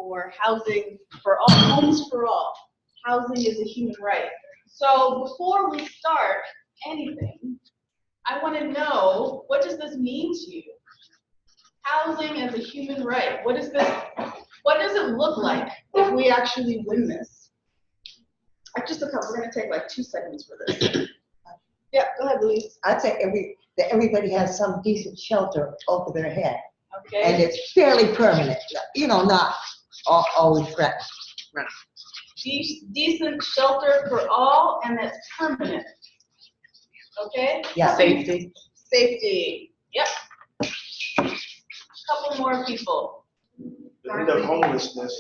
or housing for all, homes for all. Housing is a human right. So before we start anything, I want to know, what does this mean to you? Housing as a human right. What does it look like if we actually win this? Just a couple, we're going to take like 2 seconds for this. Yeah, go ahead, Louise. I'd say that everybody has some decent shelter over their head. Okay. And it's fairly permanent, not always threatened. Right. Decent shelter for all, and that's permanent. Okay? Yeah. Safety. Safety. Yep. A couple more people. The end of homelessness.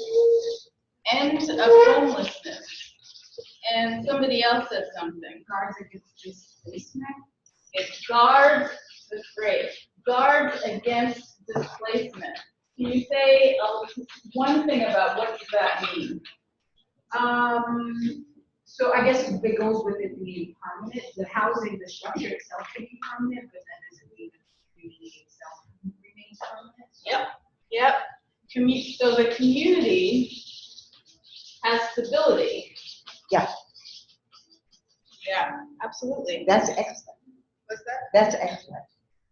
End of homelessness. And somebody else said something. Guards against displacement. It's guards, that's great. Guards against displacement. Can you say one thing about what does that mean? So I guess it goes with it being permanent. The housing, the structure itself can be permanent, but that doesn't mean the community itself remains permanent. Yep. So the community has stability. Yeah. Yeah, absolutely. That's excellent. What's that? That's excellent.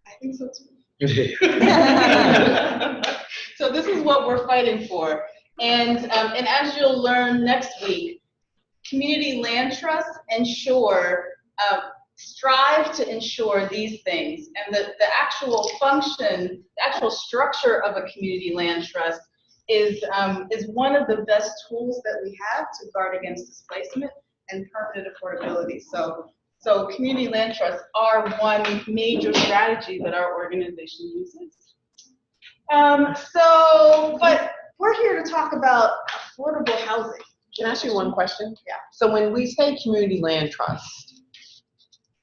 I think so too. So this is what we're fighting for. And as you'll learn next week, community land trusts strive to ensure these things. And the actual function, the actual structure of a community land trust is one of the best tools that we have to guard against displacement and permanent affordability. So community land trusts are one major strategy that our organization uses. But we're here to talk about affordable housing. Can I ask you one question? Yeah. So when we say community land trust,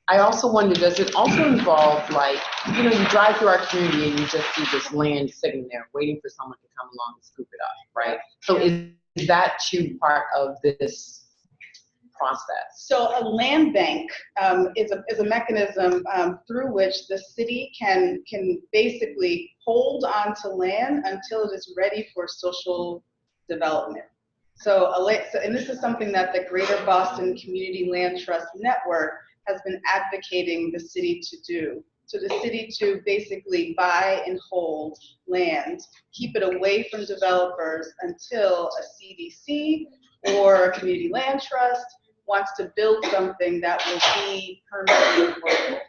I also wonder, does it also involve, like, you drive through our community and you just see this land sitting there waiting for someone to come along and scoop it up, right? So is that too part of this process? So a land bank is a mechanism through which the city can basically hold on to land until it is ready for social development. And this is something that the Greater Boston Community Land Trust Network has been advocating the city to do. So the city to basically buy and hold land, keep it away from developers until a CDC or a community land trust wants to build something that will be permanently affordable.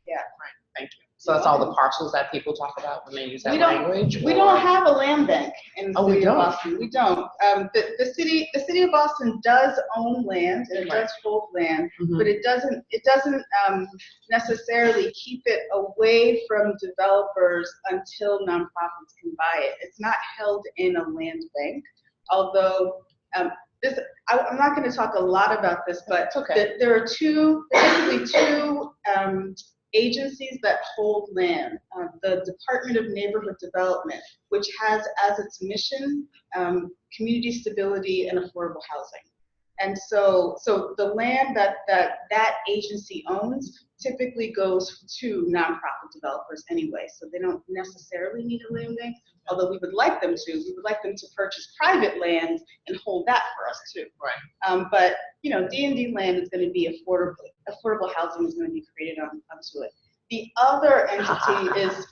Yeah. Right. Thank you. So that's all the parcels that people talk about when they use that language? We don't have a land bank in the city of don't? Boston. We don't. The city of Boston does own land and it does hold land, but it doesn't necessarily keep it away from developers until nonprofits can buy it. It's not held in a land bank, although I'm not going to talk a lot about this, but there are basically two agencies that hold land. The Department of Neighborhood Development, which has as its mission community stability and affordable housing. And so the land that agency owns typically goes to nonprofit developers anyway, so they don't necessarily need a land bank, although we would like them to. We would like them to purchase private land and hold that for us too. Right. But D&D land is going to be affordable housing is going to be created onto it. The other entity is,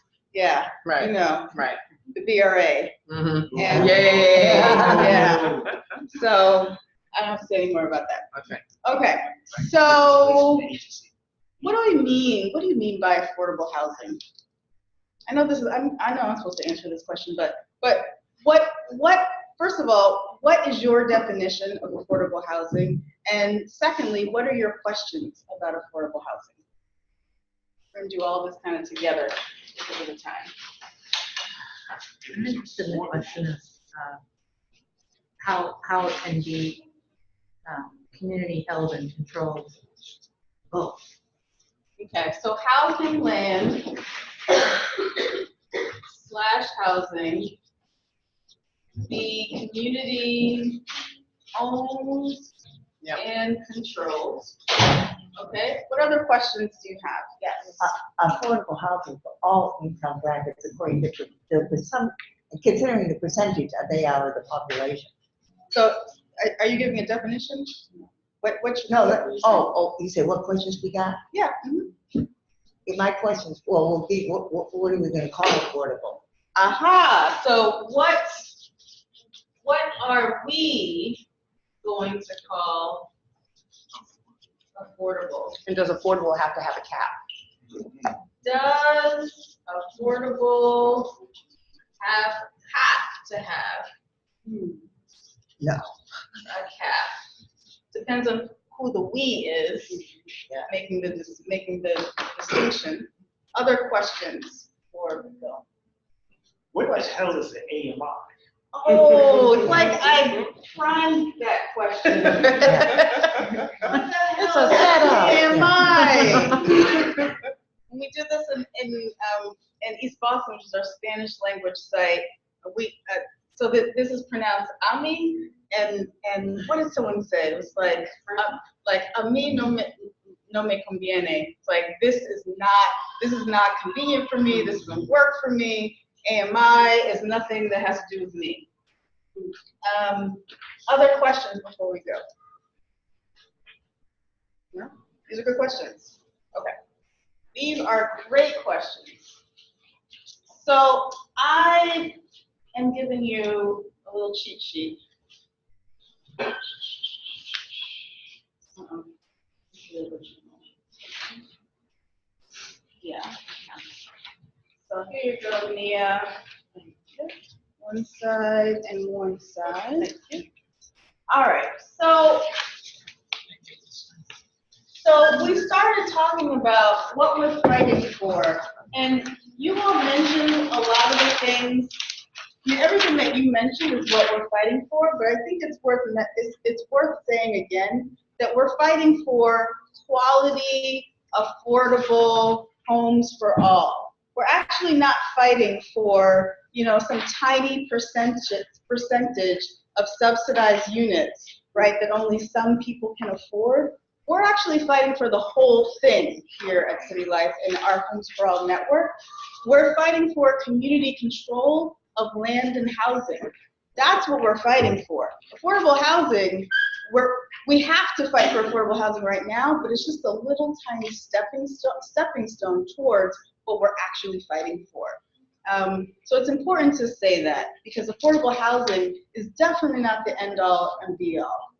right. Right. The BRA. Mm-hmm. And Yeah. So I don't have to say any more about that. Okay. So what do we mean? What do you mean by affordable housing? I know I'm supposed to answer this question, but what first of all, what is your definition of affordable housing? And secondly, what are your questions about affordable housing? We're gonna do all this kind of together because of the time. I'm interested in the question of how it can be community held and controlled both. Okay, so housing land / housing, the community owns and controls. Okay, what other questions do you have? Yes. Affordable housing for all income brackets according to there's some And considering the percentage that they are of the population. So, are you giving a definition? You said what questions we got? Yeah. In my questions, well, we'll be, what are we gonna call affordable? Aha, so what are we going to call affordable? And does affordable have to have a cap? Does affordable have to have No. a cap? Depends on who the we is, Yeah. making the distinction. Other questions for Bill? What the hell is the AMI? Oh, it's like I primed that question. It's a setup. AMI. When we did this in East Boston, which is our Spanish language site, this is pronounced AMI, and what did someone say? It was like a mí no me conviene. It's like this is not convenient for me. This doesn't work for me. AMI is nothing that has to do with me. Other questions before we go? No? These are good questions. Okay. These are great questions. So I am giving you a little cheat sheet. Yeah. So here you go, Nia. One side and one side. Thank you. All right. So we started talking about what we're fighting for, and you all mentioned a lot of the things. I mean, everything that you mentioned is what we're fighting for, but I think it's worth saying again that we're fighting for quality, affordable homes for all. We're actually not fighting for, some tiny percentage of subsidized units, right, that only some people can afford. We're actually fighting for the whole thing here at City Life in our Homes for All network. We're fighting for community control of land and housing. That's what we're fighting for. Affordable housing, we have to fight for affordable housing right now, but it's just a little tiny stepping stone towards what we're actually fighting for. So it's important to say that, because affordable housing is definitely not the end all and be all.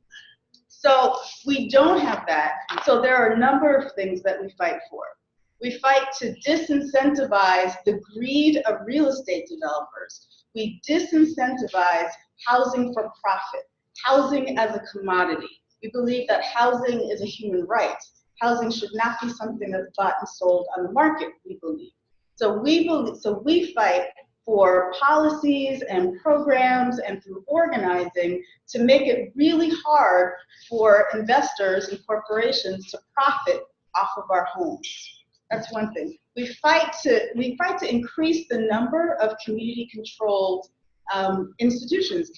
So we don't have that. So there are a number of things that we fight for. We fight to disincentivize the greed of real estate developers. We disincentivize housing for profit, housing as a commodity. We believe that housing is a human right. Housing should not be something that's bought and sold on the market, we believe. So we fight for policies and programs and through organizing to make it really hard for investors and corporations to profit off of our homes. That's one thing. We fight to increase the number of community-controlled institutions.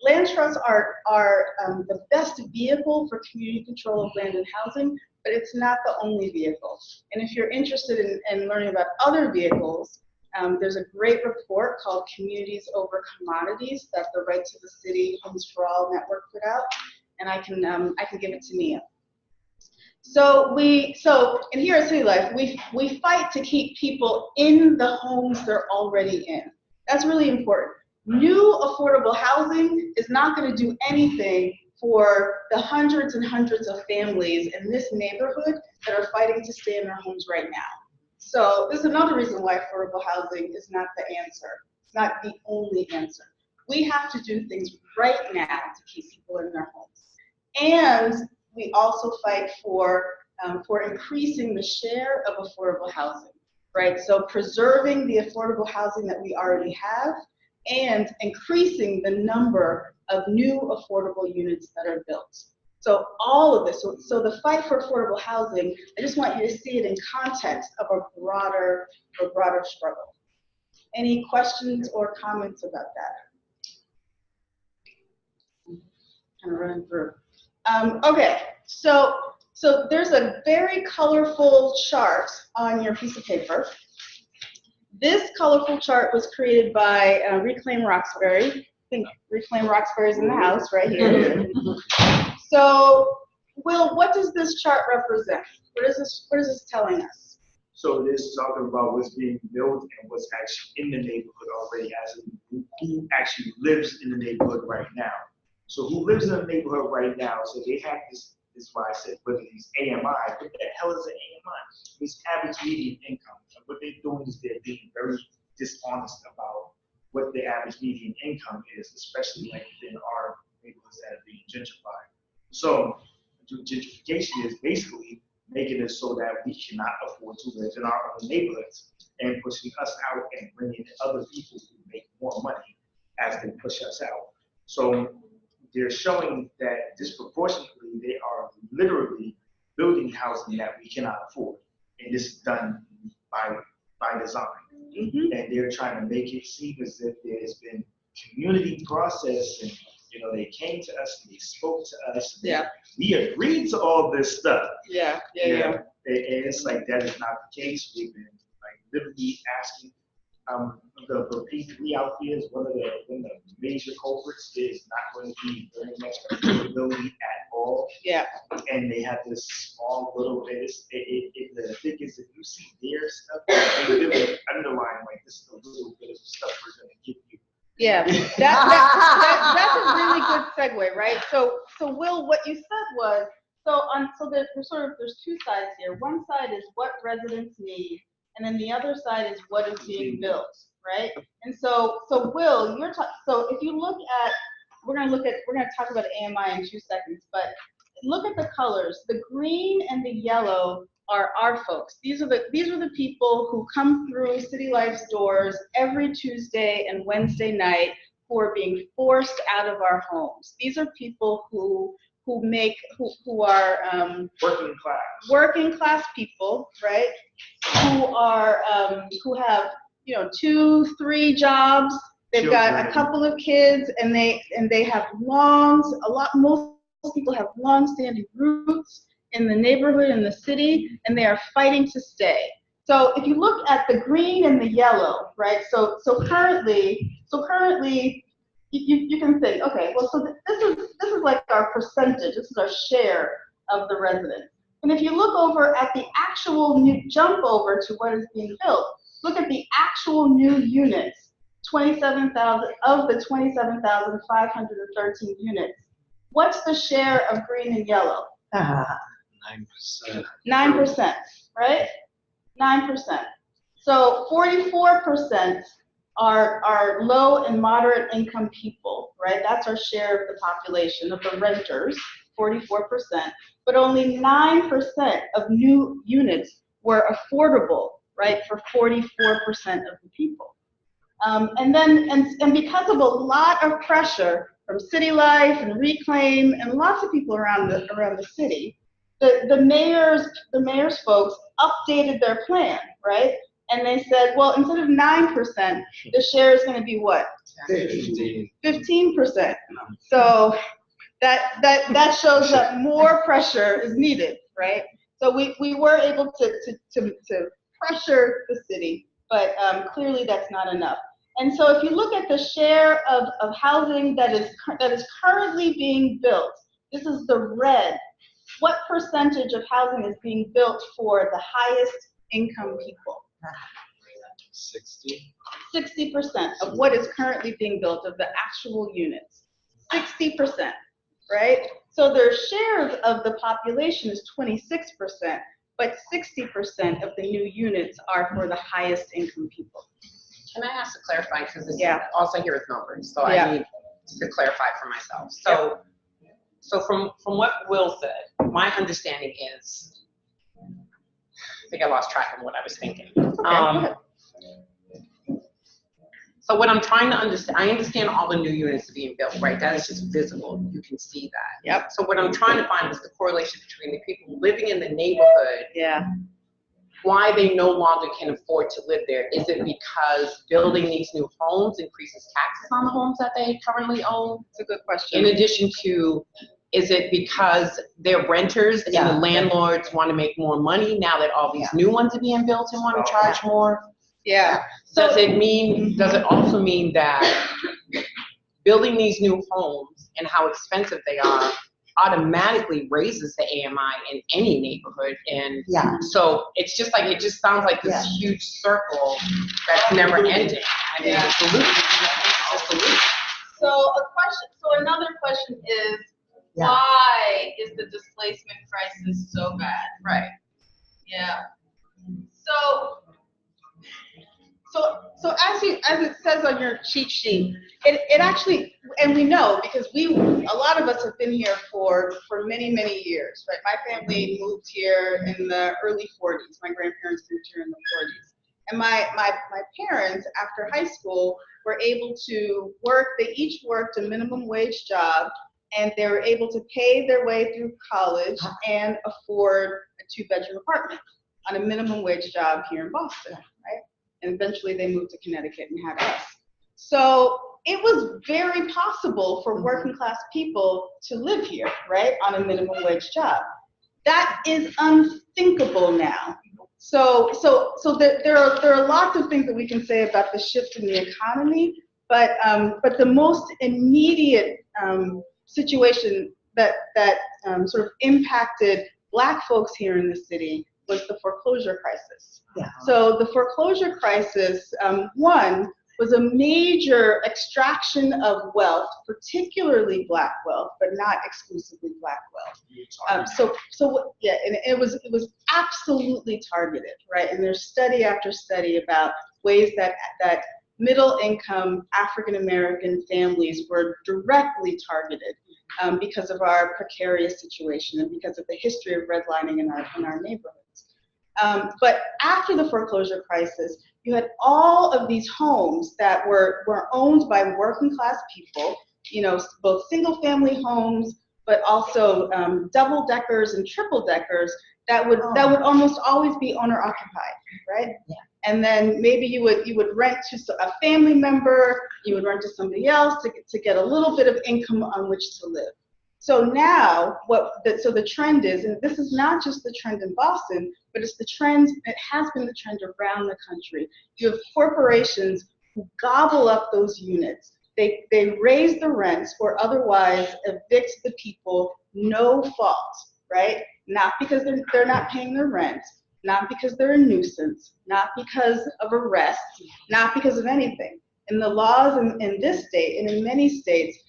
Land trusts are the best vehicle for community control of land and housing, but it's not the only vehicle. And if you're interested in learning about other vehicles, there's a great report called Communities Over Commodities that the Right to the City Homes for All network put out, and I can give it to Nia. So and here at City Life, we fight to keep people in the homes they're already in. That's really important. New affordable housing is not going to do anything for the hundreds and hundreds of families in this neighborhood that are fighting to stay in their homes right now. So this is another reason why affordable housing is not the answer. It's not the only answer. We have to do things right now to keep people in their homes. And we also fight for increasing the share of affordable housing, right? So preserving the affordable housing that we already have and increasing the number of new affordable units that are built. So all of this, so the fight for affordable housing, I just want you to see it in context of a broader struggle. Any questions or comments about that? Kind of running through. Okay, so there's a very colorful chart on your piece of paper This colorful chart was created by Reclaim Roxbury. I think Reclaim Roxbury's in the house right here. So, Will, what does this chart represent? What is this telling us? So this is talking about what's being built and what's actually in the neighborhood already, as in who actually lives in the neighborhood right now. So who lives in the neighborhood right now? So they have this is why I said whether these AMI, what the hell is an AMI? It's average median income. And what they're doing is they're being very dishonest about what the average median income is, especially like within our neighborhoods that are being gentrified. So gentrification is basically making it so that we cannot afford to live in our own neighborhoods and pushing us out and bringing in other people who make more money as they push us out. So they're showing that disproportionately they are literally building housing that we cannot afford. And this is done by design. Mm-hmm. And they're trying to make it seem as if there's been community process and they came to us and they spoke to us. Yeah. We agreed to all this stuff. Yeah. And it's like that is not the case. We've been like literally asking. The P3 out here is one of the major culprits. Is not going to be very much affordability at all. Yeah. And they have this small little bit. The thing is, if you see their stuff, they really underline like this is a little bit of stuff we're going to give you. Yeah, that's a really good segue, right? So Will, what you said was, there's two sides here. One side is what residents need, and then the other side is what is being built, right? And so Will, so if you look at, we're gonna talk about AMI in 2 seconds, but look at the colors. The green and the yellow are our folks. These are the people who come through City Life's doors every Tuesday and Wednesday night who are being forced out of our homes. These are people who are working class people, right? Who have 2-3 jobs. They've got a couple of kids, and they have most people have long-standing roots in the neighborhood, in the city, and they are fighting to stay. So if you look at the green and the yellow, right? So currently, you can think, okay, well, so this is like our percentage. This is our share of the residents. And if you look over at the actual jump over to what is being built, look at the actual new units. 27,000 of the 27,513 units. What's the share of green and yellow? 9%. 9%, right? 9%. So 44% are low and moderate income people, right? That's our share of the population of the renters, 44%. But only 9% of new units were affordable, right, for 44% of the people. And because of a lot of pressure from City Life and Reclaim and lots of people around the city, the mayor's folks updated their plan, right? And they said, well, instead of 9%, the share is going to be what? 15%. So that shows that more pressure is needed, right? So we were able to pressure the city, but clearly that's not enough. And so if you look at the share of housing that is currently being built, this is the red. What percentage of housing is being built for the highest income people? 60% of what is currently being built of the actual units. 60%, right? So their share of the population is 26%, but 60% of the new units are for the highest income people. Can I ask to clarify, because also here is numbers, so Yeah. I need to clarify for myself. So from what Will said, my understanding is, I think I lost track of what I was thinking. So what I'm trying to understand, I understand all the new units being built, right? That is just visible. You can see that. Yep. So what I'm trying to find is the correlation between the people living in the neighborhood, why they no longer can afford to live there. Is it because building these new homes increases taxes on the homes that they currently own? It's a good question. In addition to, is it because they're renters and the landlords want to make more money now that all these new ones are being built and want to charge more? Yeah. Does it also mean that building these new homes and how expensive they are automatically raises the AMI in any neighborhood? And Yeah. so it's just like, it just sounds like this huge circle that's never ending. I mean, it's a loop. It's just a loop. So another question is, why is the displacement crisis so bad? Right. Yeah. So as it says on your cheat sheet, it actually, and we know because a lot of us have been here for many, many years, right? My family moved here in the early 40s. My grandparents moved here in the 40s. And my parents, after high school, were able to work. They each worked a minimum wage job, and they were able to pay their way through college and afford a 2-bedroom apartment on a minimum wage job here in Boston, right? And eventually they moved to Connecticut and had us. So it was very possible for working class people to live here, right, on a minimum wage job. That is unthinkable now. So there are lots of things that we can say about the shift in the economy, but the most immediate situation that sort of impacted Black folks here in the city was the foreclosure crisis. Yeah. So the foreclosure crisis, one, was a major extraction of wealth, particularly Black wealth, but not exclusively Black wealth. And it was absolutely targeted, right? And there's study after study about ways that middle-income African-American families were directly targeted because of our precarious situation and because of the history of redlining in our neighborhoods. But after the foreclosure crisis, you had all of these homes that were owned by working class people, you know, both single family homes, but also double deckers and triple deckers that would almost always be owner occupied, right? Yeah. And then maybe you would rent to a family member, you would rent to somebody else to get a little bit of income on which to live. So now, so the trend is, and this is not just the trend in Boston, but it's the trend, it has been the trend around the country. You have corporations who gobble up those units. They raise the rents or otherwise evict the people, no fault, right? Not because they're not paying their rent, not because they're a nuisance, not because of arrest, not because of anything. In the laws in this state and in many states,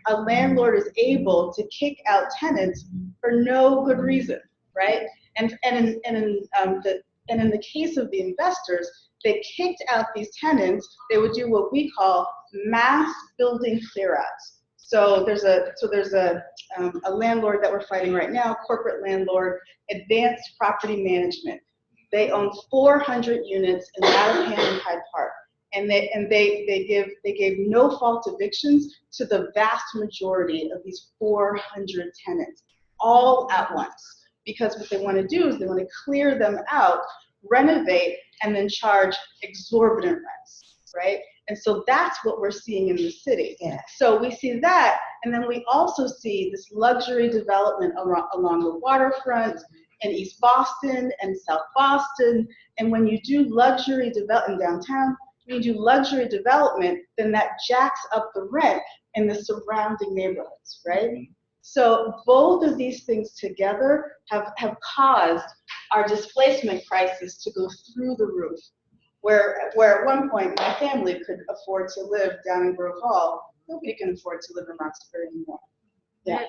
a landlord is able to kick out tenants for no good reason, right? And in the case of the investors, they kicked out these tenants. They would do what we call mass building clearouts. So there's a landlord that we're fighting right now, corporate landlord, Advanced Property Management. They own 400 units in Mattapan and Hyde Park. And they gave no fault evictions to the vast majority of these 400 tenants, all at once. Because what they want to do is they want to clear them out, renovate, and then charge exorbitant rents, right? And so that's what we're seeing in the city. Yeah. So we see that, and then we also see this luxury development along the waterfront in East Boston and South Boston. And when you do luxury development downtown, when you do luxury development, then that jacks up the rent in the surrounding neighborhoods, right? So both of these things together have caused our displacement crisis to go through the roof. Where at one point my family could afford to live down in Grove Hall, nobody can afford to live in Roxbury anymore. Yeah.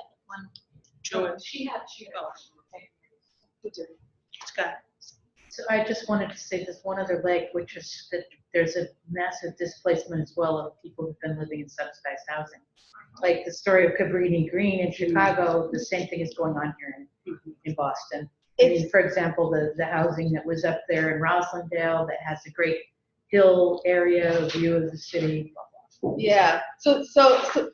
So I just wanted to say this one other leg, which is that there's a massive displacement as well of people who've been living in subsidized housing. Like the story of Cabrini Green in Chicago, the same thing is going on here in Boston. I mean, for example, the housing that was up there in Roslindale that has a great hill area, view of the city. Yeah, so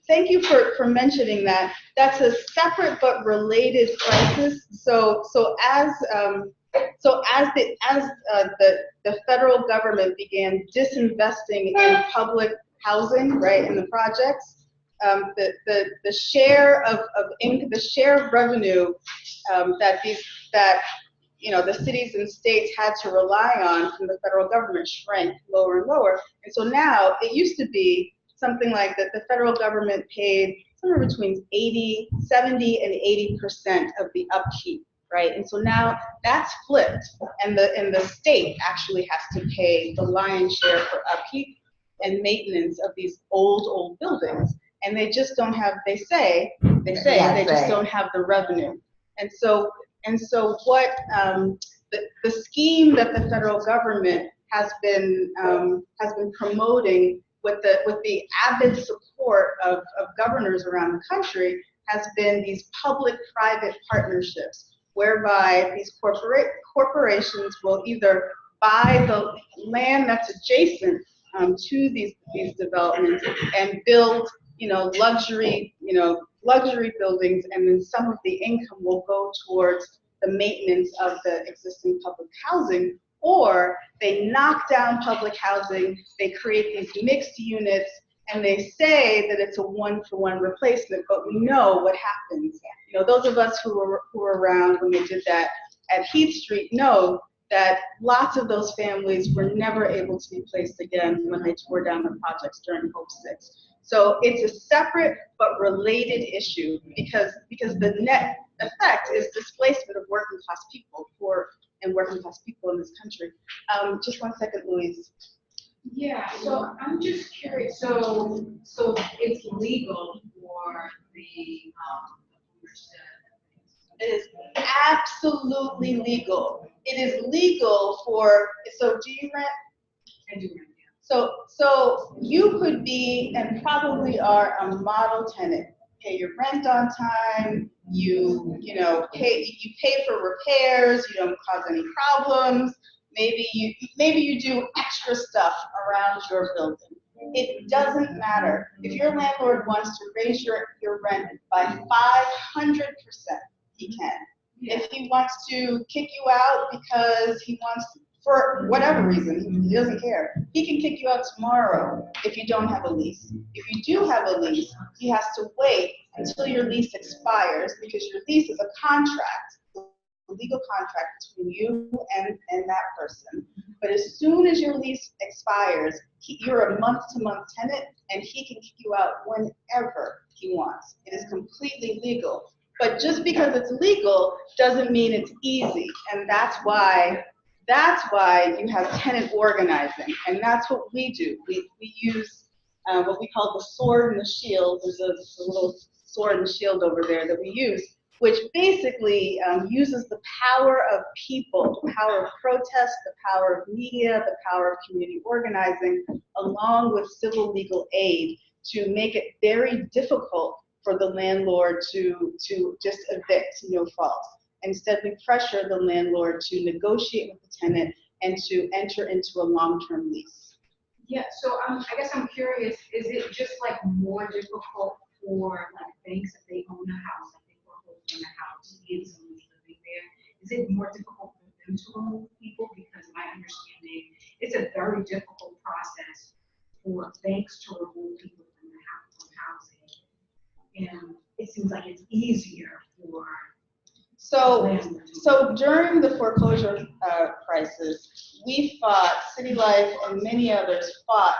thank you for mentioning that. That's a separate but related crisis. So as the federal government began disinvesting in public housing, right, in the projects, the share of revenue that the cities and states had to rely on from the federal government shrank lower and lower. And so now it used to be something like that the federal government paid somewhere between 70 and 80% of the upkeep, right? And so now that's flipped, and the state actually has to pay the lion's share for upkeep and maintenance of these old buildings. And they just don't have, they say they just don't have the revenue. And so what the scheme that the federal government has been promoting with the avid support of governors around the country has been these public-private partnerships, whereby these corporations will either buy the land that's adjacent to these developments and build luxury buildings, and then some of the income will go towards the maintenance of the existing public housing. Or they knock down public housing, they create these mixed units, and they say that it's a one-for-one replacement, but we know what happens. Those of us who were around when they did that at Heath Street know that lots of those families were never able to be placed again when they tore down the projects during Hope 6. So it's a separate but related issue because the net effect is displacement of working class people, poor and working class people in this country. Just 1 second, Louise. Yeah, so I'm just curious, so it's legal for the owners to. It is absolutely legal. It is legal for, so do you rent? I do rent, yeah. So you could be, and probably are, a model tenant. Pay your rent on time, you pay for repairs, you don't cause any problems, maybe you do extra stuff around your building. It doesn't matter. If your landlord wants to raise your rent by 500%, he can. Yeah. If he wants to kick you out because he wants, for whatever reason, he doesn't care, he can kick you out tomorrow if you don't have a lease. If you do have a lease, he has to wait until your lease expires, because your lease is a contract, a legal contract between you and that person. But as soon as your lease expires, you're a month-to-month tenant, and he can kick you out whenever he wants. It is completely legal. But just because it's legal doesn't mean it's easy, and that's why you have tenant organizing, and that's what we do. We use what we call the sword and the shield. There's a little sword and shield over there that we use, which basically uses the power of people, the power of protest, the power of media, the power of community organizing, along with civil legal aid, to make it very difficult for the landlord to just evict no fault. Instead, we pressure the landlord to negotiate with the tenant and to enter into a long-term lease. Yeah, so I guess I'm curious, is it just like more difficult for like banks if they own a house, like they foreclose on a house and someone's living there? Is it more difficult for them to remove people? Because my understanding, it's a very difficult process for banks to remove people from housing. And it seems like it's easier for. So during the foreclosure crisis, we fought, City Life and many others fought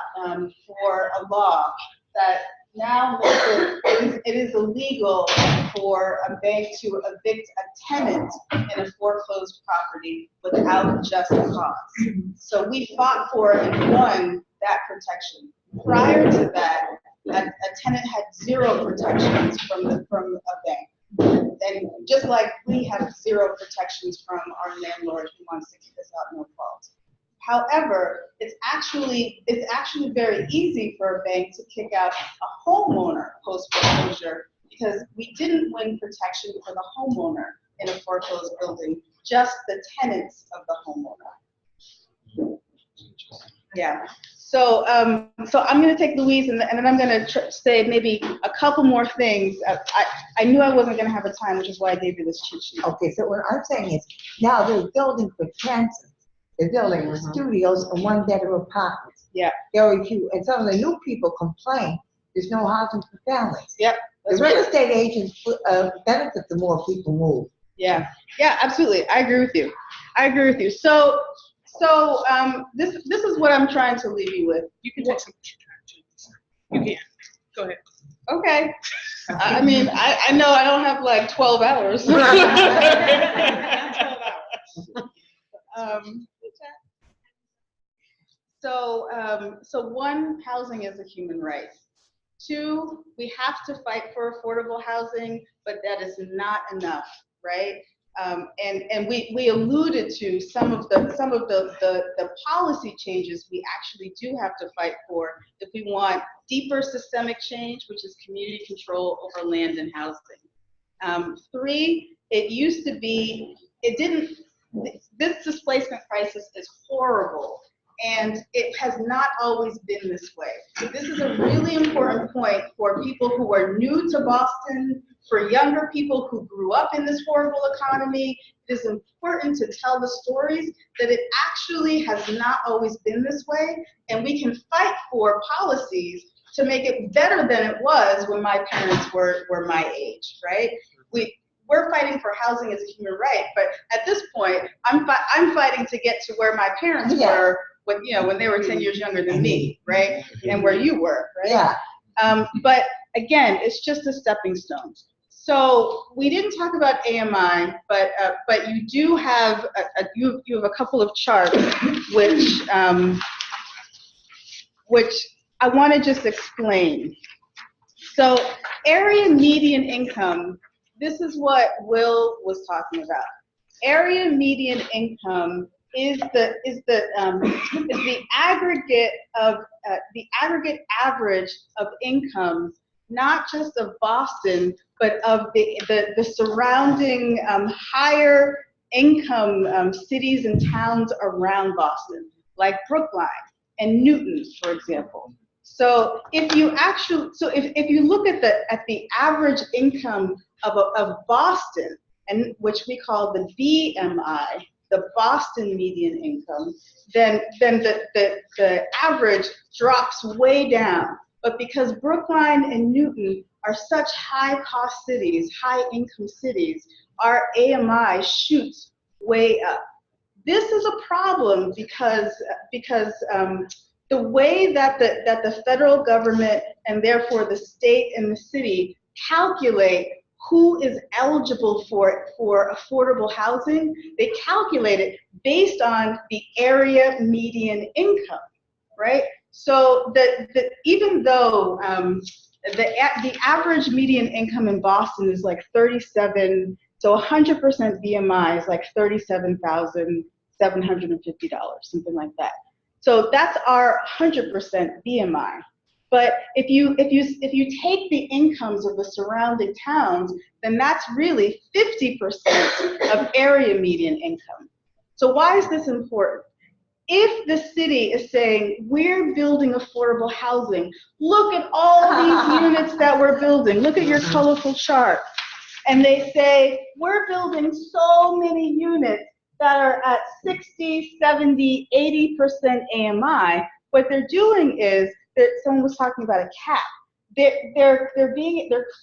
for a law that now makes it is illegal for a bank to evict a tenant in a foreclosed property without just cause. So we fought for and won that protection. Prior to that, a tenant had zero protections from a bank. And just like we have zero protections from our landlord who wants to kick us out no fault. However, it's actually very easy for a bank to kick out a homeowner post foreclosure, because we didn't win protection for the homeowner in a foreclosed building, just the tenants of the homeowner. Yeah. So I'm going to take Louise, and then I'm going to say maybe a couple more things. I knew I wasn't going to have a time, which is why I gave you this cheat sheet. Okay, so what I'm saying is, now they're building for transit. They're building studios and one-bedroom apartments. Yeah. Very few, and some of the new people complain there's no housing for families. Yep. The real estate agents benefit the more people move. Yeah, yeah, absolutely. I agree with you. I agree with you. So this is what I'm trying to leave you with. You can take some. You can. Go ahead. Okay. I mean, I know I don't have like 12 hours. So one, housing is a human right. Two, we have to fight for affordable housing, but that is not enough, right? And we alluded to some of the policy changes we actually do have to fight for if we want deeper systemic change, which is community control over land and housing. Three, it used to be, this displacement crisis is horrible. And it has not always been this way. So this is a really important point for people who are new to Boston, for younger people who grew up in this horrible economy. It is important to tell the stories that it actually has not always been this way, and we can fight for policies to make it better than it was when my parents were my age, right? We're fighting for housing as a human right, but at this point, I'm fighting to get to where my parents were when they were 10 years younger than me, right? And where you were, right? Yeah. But again, it's just a stepping stone. So we didn't talk about AMI, but you do have you have a couple of charts which I want to just explain. So area median income. This is what Will was talking about. Area median income is the aggregate of the aggregate average of incomes, not just of Boston, but of the surrounding higher income cities and towns around Boston, like Brookline and Newton, for example. So if you look at the average income of Boston, and which we call the BMI, the Boston median income, then the average drops way down. But because Brookline and Newton are such high-cost cities, high-income cities, our AMI shoots way up. This is a problem because the way that the federal government and therefore the state and the city calculate who is eligible for affordable housing, they calculate it based on the area median income, right? So even though the average median income in Boston is like 37, so 100% BMI is like $37,750, something like that. So that's our 100% BMI. But if you take the incomes of the surrounding towns, then that's really 50% of area median income. So why is this important? If the city is saying, we're building affordable housing, look at all these units that we're building, look at your colorful chart. And they say, we're building so many units that are at 60, 70, 80% AMI. What they're doing is, someone was talking about a cap. They're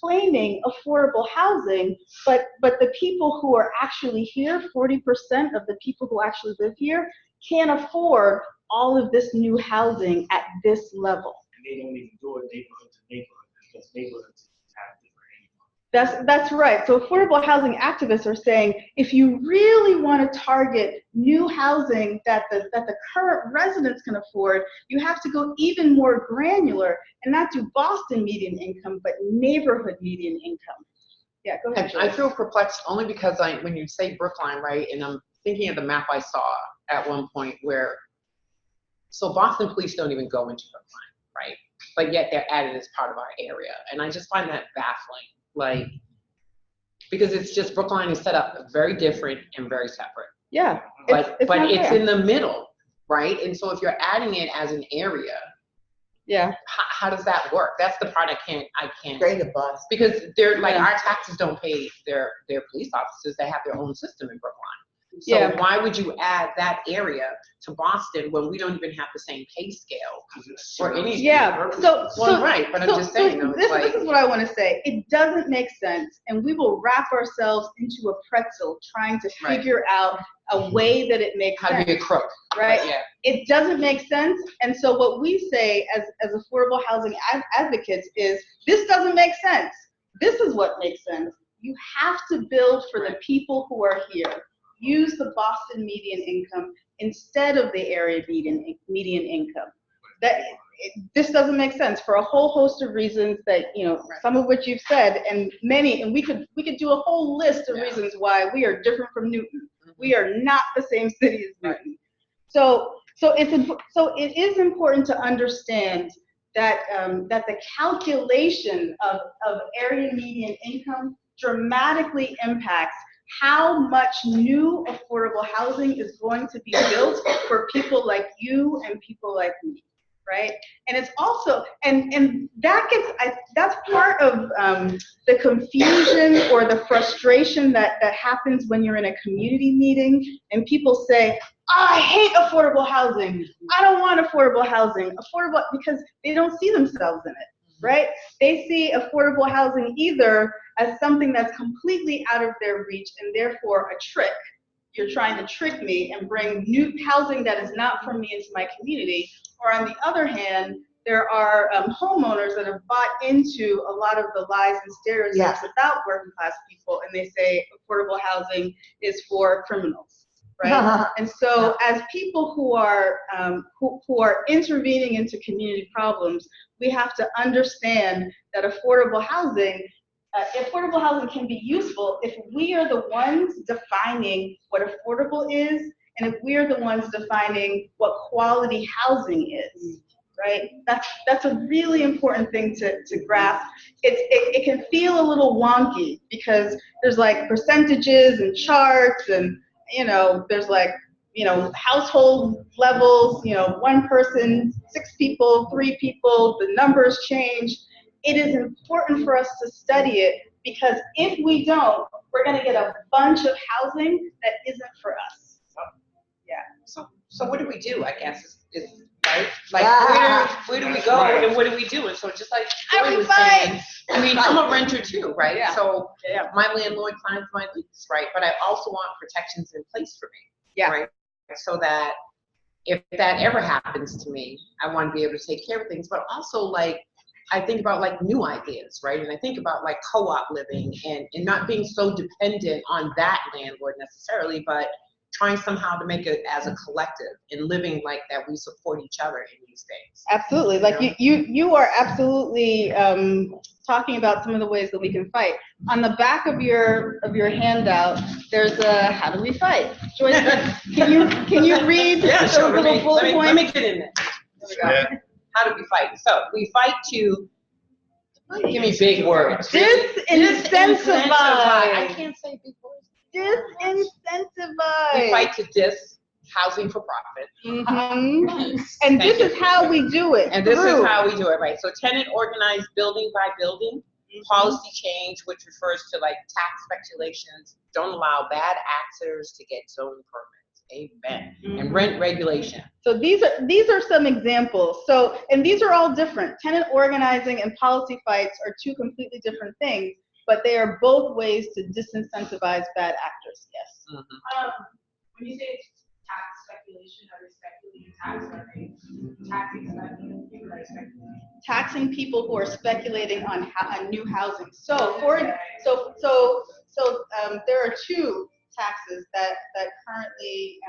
claiming affordable housing, but the people who are actually here, 40% of the people who actually live here, can't afford all of this new housing at this level. And they don't even do it neighborhood to neighborhood because neighborhoods have different. That's right. So affordable housing activists are saying, if you really want to target new housing that the current residents can afford, you have to go even more granular and not do Boston median income, but neighborhood median income. Yeah, go ahead. I feel perplexed only because when you say Brookline, right, and I'm thinking of the map I saw at one point where, so Boston police don't even go into Brookline, right? But yet they're added as part of our area. And I just find that baffling. Like, because it's just Brookline is set up very different and very separate. Yeah. But it's in the middle, right? And so if you're adding it as an area, yeah, how does that work? That's the part I can't. Greater Boston. Because they're like, our taxes don't pay their police officers. They have their own system in Brookline. So Yeah. why would you add that area to Boston when we don't even have the same pay scale or anything? Yeah, Well, right, but I'm just saying, though, it's this is what I want to say. It doesn't make sense, and we will wrap ourselves into a pretzel trying to Right. figure out a way that it makes How to sense. be a crook. Right? But yeah. It doesn't make sense, and so what we say as affordable housing advocates is, this doesn't make sense. This is what makes sense. You have to build for the people who are here. Use the Boston median income instead of the area median income. This doesn't make sense for a whole host of reasons that, some of which you've said, and many, and we could do a whole list of reasons why we are different from Newton. We are not the same city as Newton. So it is important to understand that that the calculation of area median income dramatically impacts how much new affordable housing is going to be built for people like you and people like me, right? And it's also, and that's part of the confusion or the frustration that happens when you're in a community meeting and people say, I hate affordable housing. I don't want affordable housing. Because they don't see themselves in it, right? They see affordable housing either as something that's completely out of their reach and therefore a trick. You're trying to trick me and bring new housing that is not from me into my community. Or on the other hand, there are homeowners that have bought into a lot of the lies and stereotypes about working class people, and they say affordable housing is for criminals, right? And so as people who are intervening into community problems, we have to understand that affordable housing can be useful if we are the ones defining what affordable is, and if we're the ones defining what quality housing is, right? That's a really important thing to grasp. It can feel a little wonky because there's like percentages and charts, and there's like household levels, 1 person, 6 people, 3 people, the numbers change. It is important for us to study it, because if we don't, we're going to get a bunch of housing that isn't for us. Yeah. So what do we do, I guess, is right? Like, where do we go and what do we do? And so just like Joy was saying, I mean, I'm a renter too, right? Yeah. So my landlord signs my lease, right? But I also want protections in place for me, right? So that if that ever happens to me, I want to be able to take care of things, but also like, I think about like new ideas, right? And I think about like co-op living and not being so dependent on that landlord necessarily, but trying somehow to make it as a collective and living like that we support each other in these things. Absolutely. Like you are absolutely talking about some of the ways that we can fight. On the back of your handout, there's a how do we fight? Joyce, can you read those little bullet points? Let me get in there. There we go. Yeah. How do we fight? So we fight to, give me big words. Disincentivize. I can't say big words. Disincentivize. We fight to housing for profit. Mm-hmm. And this is how we do it. And this is how we do it, right? So tenant organized building by building, policy change, which refers to like tax speculations, don't allow bad actors to get zoning permits. Amen. And rent regulation. So these are some examples. So, and these are all different. Tenant organizing and policy fights are 2 completely different things, but they are both ways to disincentivize bad actors. Yes. Mm-hmm. When you say tax speculation, are they speculating taxing people that are speculating? Taxing people who are speculating on new housing. So there are 2 taxes that currently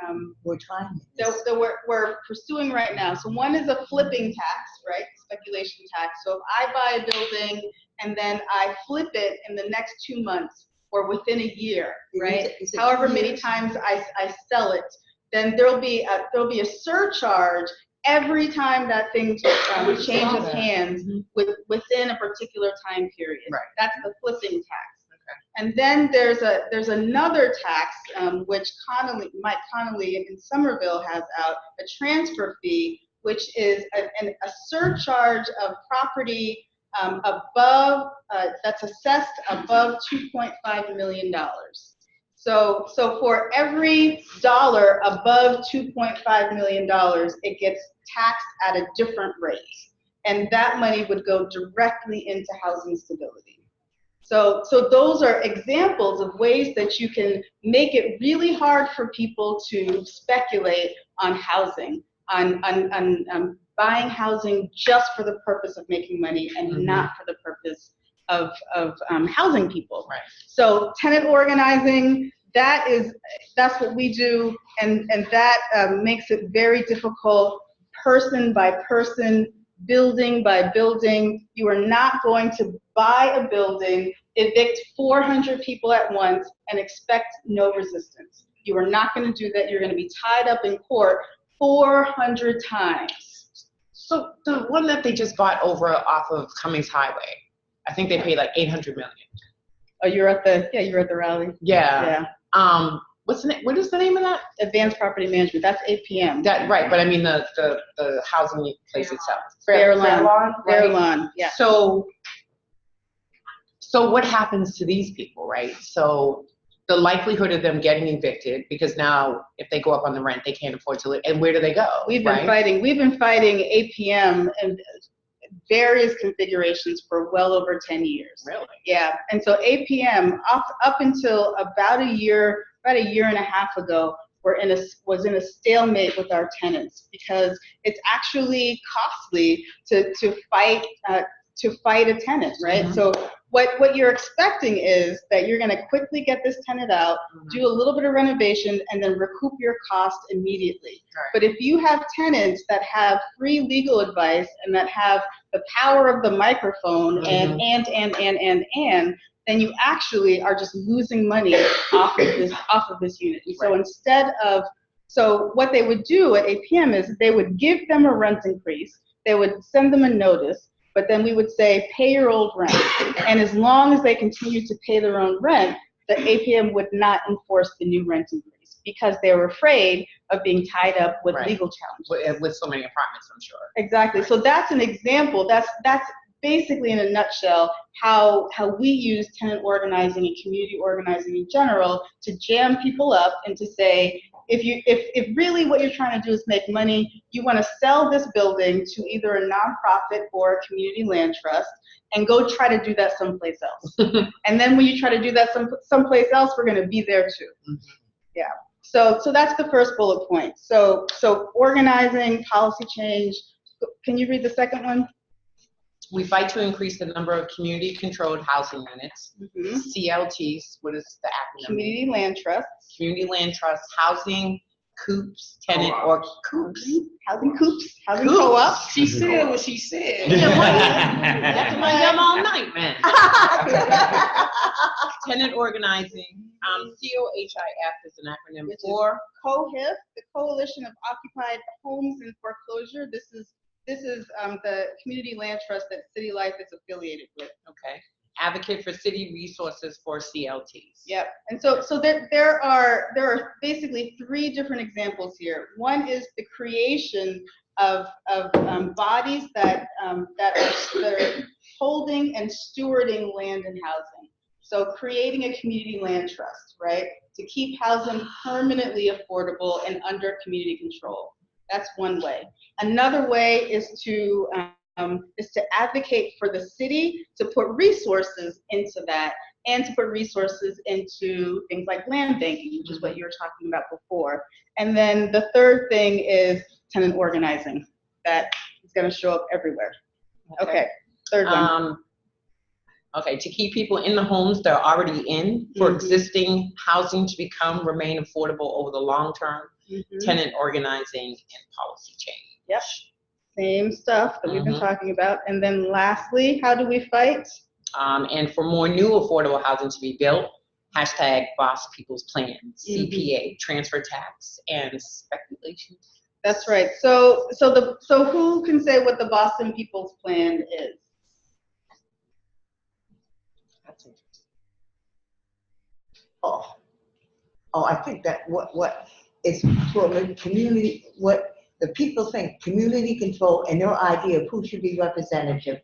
we're pursuing right now. So one is a flipping tax, right? Speculation tax. So if I buy a building and then I flip it in the next 2 months or within a year, right? However many times I sell it, then there'll be a surcharge every time that thing changes hands within a particular time period. Right. That's the flipping tax. And then there's another tax which Mike Connolly in Somerville has out, a transfer fee, which is a surcharge of property above that's assessed above $2.5 million. So for every dollar above $2.5 million, it gets taxed at a different rate. And that money would go directly into housing stability. So those are examples of ways that you can make it really hard for people to speculate on housing, on buying housing just for the purpose of making money and not for the purpose of housing people. Right. So tenant organizing, that's what we do, and that makes it very difficult, person by person, building by building. You are not going to buy a building, evict 400 people at once, and expect no resistance. You are not going to do that. You're going to be tied up in court 400 times. So the one that they just bought over off of Cummings Highway, I think they paid like $800 million. Oh, you were at the rally? Yeah. Yeah. What is the name of that? Advanced Property Management, that's APM. That, right, but I mean the housing place itself. Fairlawn, yeah. So what happens to these people, right? So the likelihood of them getting evicted, because now if they go up on the rent, they can't afford to live, and where do they go? We've been fighting APM in various configurations for well over 10 years. Really? Yeah, and so APM, up until about a year and a half ago, was in a stalemate with our tenants, because it's actually costly to fight a tenant, right? Mm-hmm. So what you're expecting is that you're going to quickly get this tenant out, do a little bit of renovation, and then recoup your cost immediately. Right. But if you have tenants that have free legal advice and that have the power of the microphone and then you actually are just losing money off of this unit. And so what they would do at APM is they would give them a rent increase, they would send them a notice, but then we would say, pay your old rent. And as long as they continue to pay their own rent, the APM would not enforce the new rent increase, because they were afraid of being tied up with legal challenges. With so many apartments, I'm sure. Exactly. So that's an example. That's basically, in a nutshell, how we use tenant organizing and community organizing in general to jam people up and to say, if really what you're trying to do is make money, you want to sell this building to either a nonprofit or a community land trust, and go try to do that someplace else. And then when you try to do that someplace else, we're going to be there too. Mm-hmm. Yeah. So that's the first bullet point. So organizing, policy change. Can you read the second one? We fight to increase the number of community-controlled housing units. Mm-hmm. CLTs, what is the acronym? Community Land Trusts. Community Land Trusts, housing, coops, tenant, or coops. Housing coops, housing co-ops. She said what she said. That's my yum all night, man. Tenant organizing. COHIF is an acronym for COHIF, the Coalition of Occupied Homes in Foreclosure. This is the community land trust that City Life is affiliated with. Okay. Advocate for city resources for CLTs. Yep. And so there are basically three different examples here. One is the creation of bodies that are holding and stewarding land and housing. So creating a community land trust, right, to keep housing permanently affordable and under community control. That's one way. Another way is to advocate for the city to put resources into that, and to put resources into things like land banking, which is what you were talking about before. And then the third thing is tenant organizing. That is going to show up everywhere. Okay, third one. Okay, to keep people in the homes they're already in, for existing housing to remain affordable over the long term. Tenant organizing and policy change. Yep. Same stuff that we've been talking about. And then lastly, how do we fight? And for more new affordable housing to be built, hashtag Boss People's Plan, CPA, transfer tax, and speculation. That's right. So who can say what the Boston People's Plan is? That's interesting. I think that what is for the community, what the people think, community control, and their idea of who should be representative,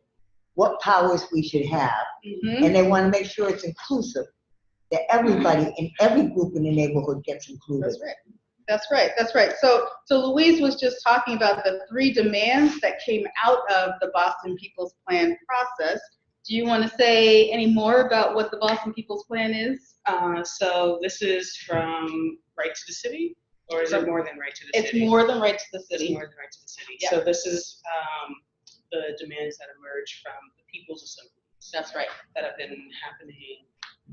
what powers we should have, and they want to make sure it's inclusive. that everybody in every group in the neighborhood gets included. That's right. That's right. That's right. So Louise was just talking about the 3 demands that came out of the Boston People's Plan process. Do you want to say any more about what the Boston People's Plan is? So this is from Right to the City, or is it more than Right to the It's City? more than Right to the It's City. more than Right to the City. Yeah. So this is the demands that emerged from the People's Assemblies That's right. that have been happening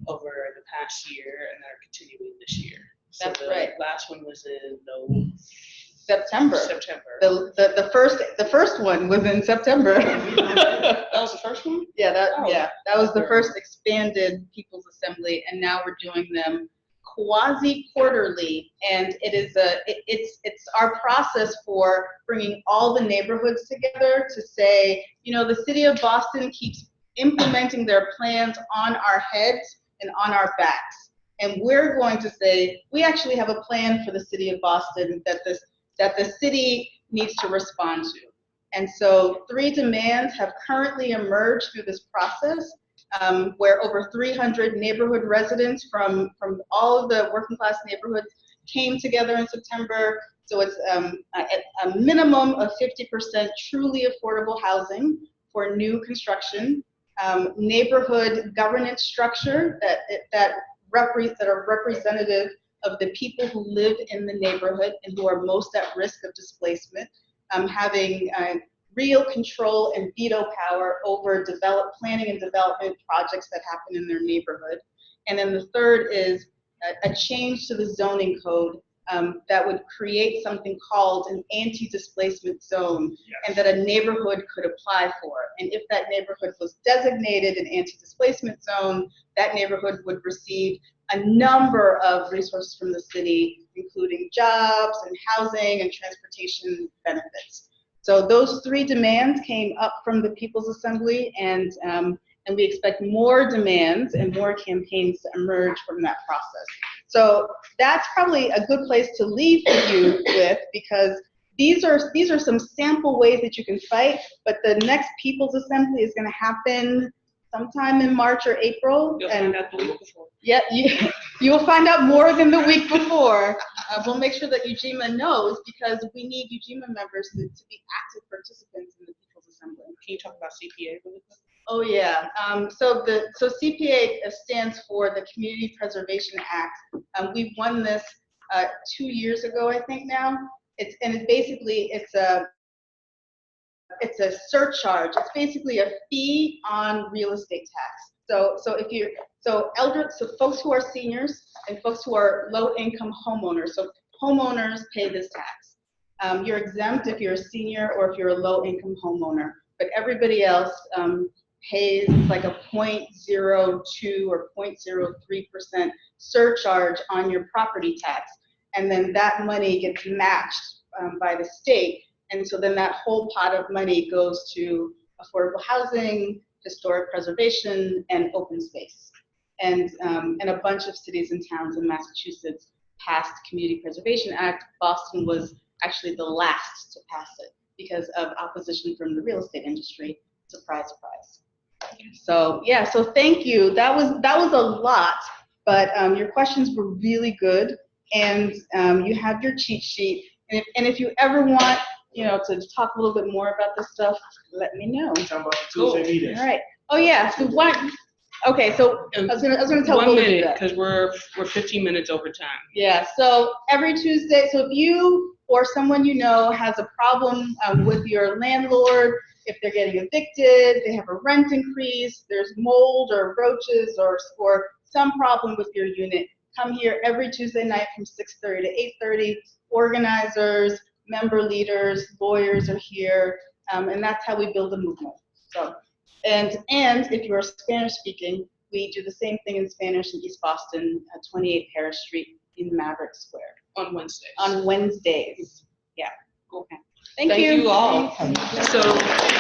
over the past year and that are continuing this year. So That's the right. last one was in September. September. The first one was in September. That was the first one? Yeah, Oh. that was the first expanded People's Assembly, and now we're doing them quasi-quarterly, and it's our process for bringing all the neighborhoods together to say, you know, the city of Boston keeps implementing their plans on our heads and on our backs, and we're going to say, we actually have a plan for the city of Boston that the city needs to respond to. And so 3 demands have currently emerged through this process, where over 300 neighborhood residents from all of the working class neighborhoods came together in September. So it's a minimum of 50% truly affordable housing for new construction, neighborhood governance structure that are representative of the people who live in the neighborhood and who are most at risk of displacement, having real control and veto power over planning and development projects that happen in their neighborhood. And then the third is a change to the zoning code that would create something called an anti-displacement zone, and that a neighborhood could apply for. And if that neighborhood was designated an anti-displacement zone, that neighborhood would receive a number of resources from the city, including jobs and housing and transportation benefits. So those 3 demands came up from the People's Assembly, and we expect more demands and more campaigns to emerge from that process. So that's probably a good place to leave you with, because these are some sample ways that you can fight, but the next People's Assembly is going to happen sometime in March or April. You'll find out the week before. Yeah, you will find out more than the week before. We'll make sure that Ujima knows, because we need Ujima members to be active participants in the People's Assembly. Can you talk about CPA really quick? Oh yeah. So CPA stands for the Community Preservation Act. We won this 2 years ago, I think now. It's a surcharge. It's basically a fee on real estate tax. So folks who are seniors and folks who are low-income homeowners. So homeowners pay this tax. You're exempt if you're a senior or if you're a low-income homeowner, but everybody else pays like a 0.02 or 0.03% surcharge on your property tax, and then that money gets matched by the state. And so then that whole pot of money goes to affordable housing, historic preservation, and open space. And a bunch of cities and towns in Massachusetts passed the Community Preservation Act. Boston was actually the last to pass it because of opposition from the real estate industry. Surprise, surprise. So yeah, so thank you. That was a lot, but your questions were really good, and you have your cheat sheet. And if you ever want, to talk a little bit more about this stuff, let me know. Talk about the Tuesday meetings. All right. Oh yeah. So what? Okay. So I was gonna tell 1 Lily minute, that. because we're 15 minutes over time. Yeah. So every Tuesday. So if you or someone you know has a problem with your landlord, if they're getting evicted, they have a rent increase, there's mold or roaches or some problem with your unit, come here every Tuesday night from 6:30 to 8:30. Organizers, member leaders, lawyers are here, and that's how we build a movement. So, and if you're Spanish speaking, we do the same thing in Spanish in East Boston at 28 Paris Street in Maverick Square. On Wednesdays. On Wednesdays. Yeah. Okay. Thank you. Thank you all. So.